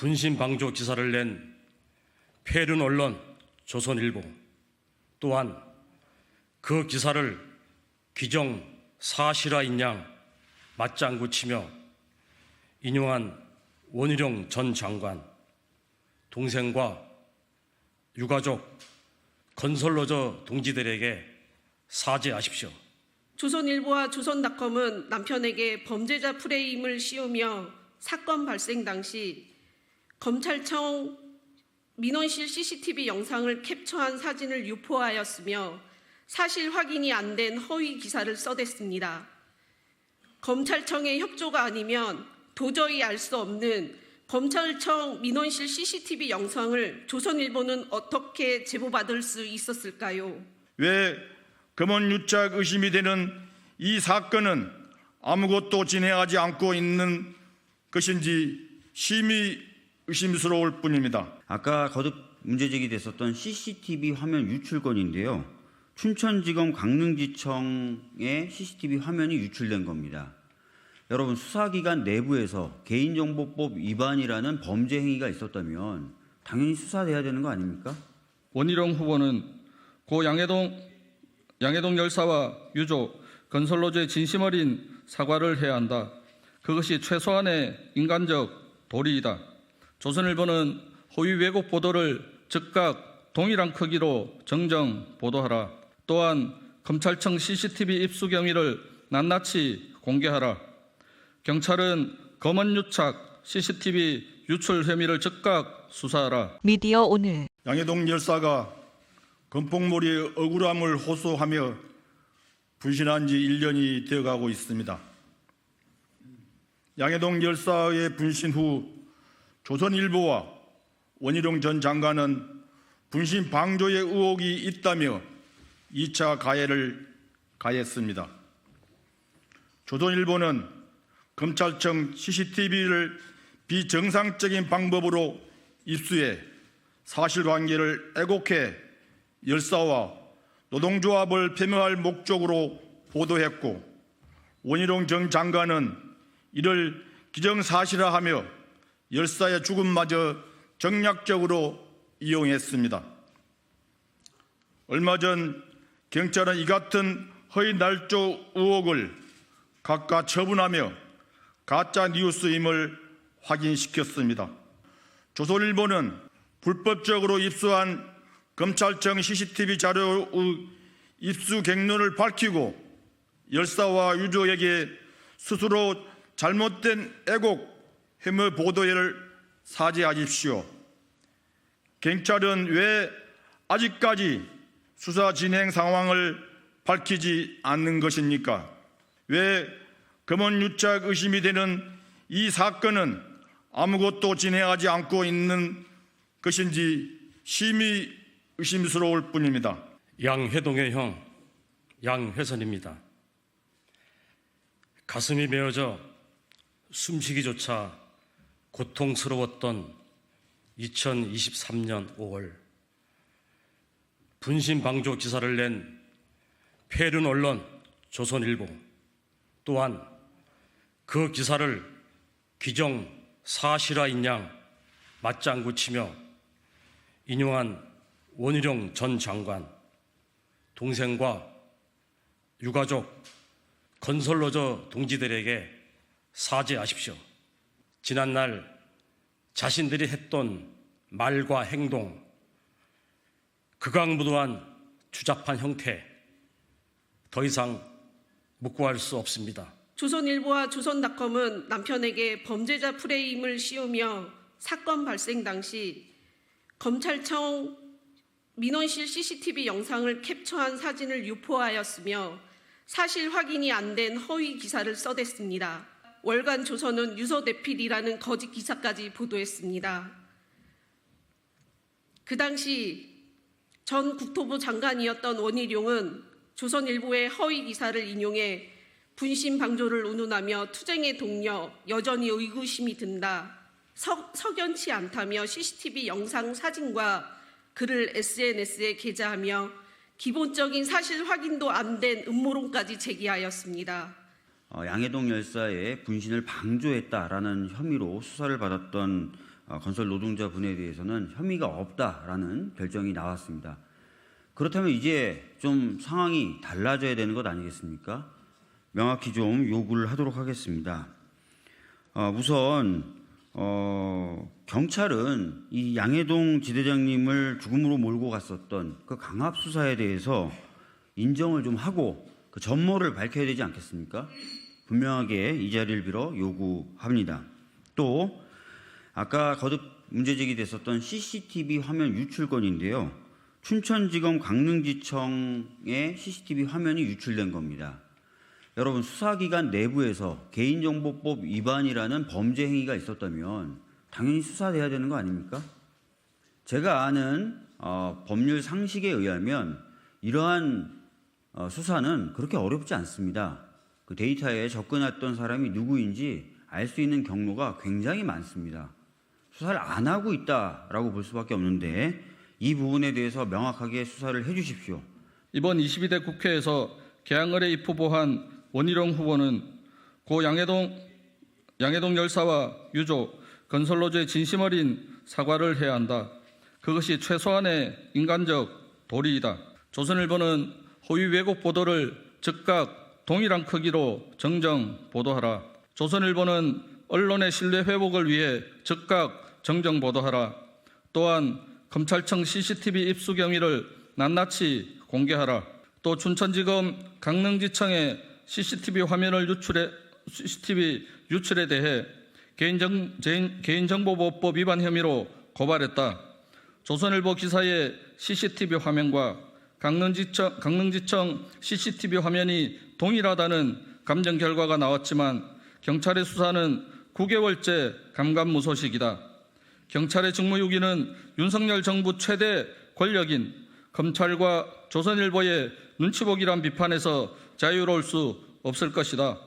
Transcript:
분신 방조 기사를 낸 폐륜 언론 조선일보 또한 그 기사를 기정 사실화인 양 맞장구 치며 인용한 원희룡 전 장관, 동생과 유가족, 건설노조 동지들에게 사죄하십시오. 조선일보와 조선닷컴은 남편에게 범죄자 프레임을 씌우며 사건 발생 당시 검찰청 민원실 CCTV 영상을 캡처한 사진을 유포하였으며 사실 확인이 안 된 허위 기사를 써댔습니다. 검찰청의 협조가 아니면 도저히 알 수 없는 검찰청 민원실 CCTV 영상을 조선일보는 어떻게 제보받을 수 있었을까요? 왜 검언유착 의심이 되는 이 사건은 아무것도 진행하지 않고 있는 것인지 심히 의심스러울 뿐입니다. 아까 거듭 문제제기됐었던 CCTV 화면 유출 건인데요. 춘천지검 강릉지청의 CCTV 화면이 유출된 겁니다. 여러분, 수사기관 내부에서 개인정보법 위반이라는 범죄 행위가 있었다면 당연히 수사돼야 되는 거 아닙니까? 원희룡 후보는 고 양해동 열사와 유족, 건설노조의 진심 어린 사과를 해야 한다. 그것이 최소한의 인간적 도리이다. 조선일보는 허위 왜곡 보도를 즉각 동일한 크기로 정정 보도하라. 또한 검찰청 CCTV 입수 경위를 낱낱이 공개하라. 경찰은 검언유착 CCTV 유출 혐의를 즉각 수사하라. 미디어 오늘 양해동 열사가 건폭몰이의 억울함을 호소하며 분신한 지 1년이 되어가고 있습니다. 양해동 열사의 분신 후 조선일보와 원희룡 전 장관은 분신 방조의 의혹이 있다며 2차 가해를 가했습니다. 조선일보는 검찰청 CCTV를 비정상적인 방법으로 입수해 사실관계를 왜곡해 열사와 노동조합을 폄훼할 목적으로 보도했고, 원희룡 전 장관은 이를 기정사실화하며 열사의 죽음마저 정략적으로 이용했습니다. 얼마 전 경찰은 이 같은 허위 날조 의혹을 각각 처분하며 가짜 뉴스임을 확인시켰습니다. 조선일보는 불법적으로 입수한 검찰청 CCTV 자료의 입수 경로를 밝히고 열사와 유족에게 스스로 잘못된 왜곡 혐의 보도를 사죄하십시오. 경찰은 왜 아직까지 수사 진행 상황을 밝히지 않는 것입니까? 왜 검언유착 의심이 되는 이 사건은 아무것도 진행하지 않고 있는 것인지 심히 의심스러울 뿐입니다. 양회동의 형 양회선입니다. 가슴이 메어져 숨쉬기조차 고통스러웠던 2023년 5월 분신 방조 기사를 낸 폐륜 언론 조선일보 또한 그 기사를 기정 사실화인 양 맞장구 치며 인용한 원희룡 전 장관, 동생과 유가족, 건설노조 동지들에게 사죄하십시오. 지난날 자신들이 했던 말과 행동, 극악무도한 추잡한 형태, 더 이상 묵고할 수 없습니다. 조선일보와 조선닷컴은 남편에게 범죄자 프레임을 씌우며 사건 발생 당시 검찰청 민원실 CCTV 영상을 캡처한 사진을 유포하였으며 사실 확인이 안 된 허위 기사를 써댔습니다. 월간 조선은 유서대필이라는 거짓 기사까지 보도했습니다. 그 당시 전 국토부 장관이었던 원희룡은 조선일보의 허위 기사를 인용해 분신 방조를 운운하며 투쟁의 동료, 여전히 의구심이 든다, 석연치 않다며 CCTV 영상 사진과 글을 SNS에 게재하며 기본적인 사실 확인도 안 된 음모론까지 제기하였습니다. 양해동 열사의 분신을 방조했다라는 혐의로 수사를 받았던 건설 노동자분에 대해서는 혐의가 없다라는 결정이 나왔습니다. 그렇다면 이제 좀 상황이 달라져야 되는 것 아니겠습니까? 명확히 좀 요구를 하도록 하겠습니다. 우선 경찰은 이 양해동 지대장님을 죽음으로 몰고 갔었던 그 강압 수사에 대해서 인정을 좀 하고 그 전모를 밝혀야 되지 않겠습니까? 분명하게 이 자리를 빌어 요구합니다. 또 아까 거듭 문제 제기됐었던 CCTV 화면 유출 건인데요. 춘천지검 강릉지청의 CCTV 화면이 유출된 겁니다. 여러분, 수사기관 내부에서 개인정보법 위반이라는 범죄 행위가 있었다면 당연히 수사돼야 되는 거 아닙니까? 제가 아는 법률 상식에 의하면 이러한 수사는 그렇게 어렵지 않습니다. 그 데이터에 접근했던 사람이 누구인지 알 수 있는 경로가 굉장히 많습니다. 수사를 안 하고 있다라고 볼 수밖에 없는데 이 부분에 대해서 명확하게 수사를 해 주십시오. 이번 22대 국회에서 개항을에 입후보한 원희룡 후보는 고 양해동 열사와 유족, 건설노조의 진심 어린 사과를 해야 한다. 그것이 최소한의 인간적 도리이다. 조선일보는 허위 왜곡 보도를 즉각 동일한 크기로 정정 보도하라. 조선일보는 언론의 신뢰 회복을 위해 즉각 정정 보도하라. 또한 검찰청 CCTV 입수 경위를 낱낱이 공개하라. 또 춘천지검 강릉지청의 CCTV 유출에 대해 개인정보보호법 위반 혐의로 고발했다. 조선일보 기사의 CCTV 화면과 강릉지청 CCTV 화면이 동일하다는 감정 결과가 나왔지만 경찰의 수사는 9개월째 감감무소식이다. 경찰의 직무유기는 윤석열 정부 최대 권력인 검찰과 조선일보의 눈치보기란 비판에서 자유로울 수 없을 것이다.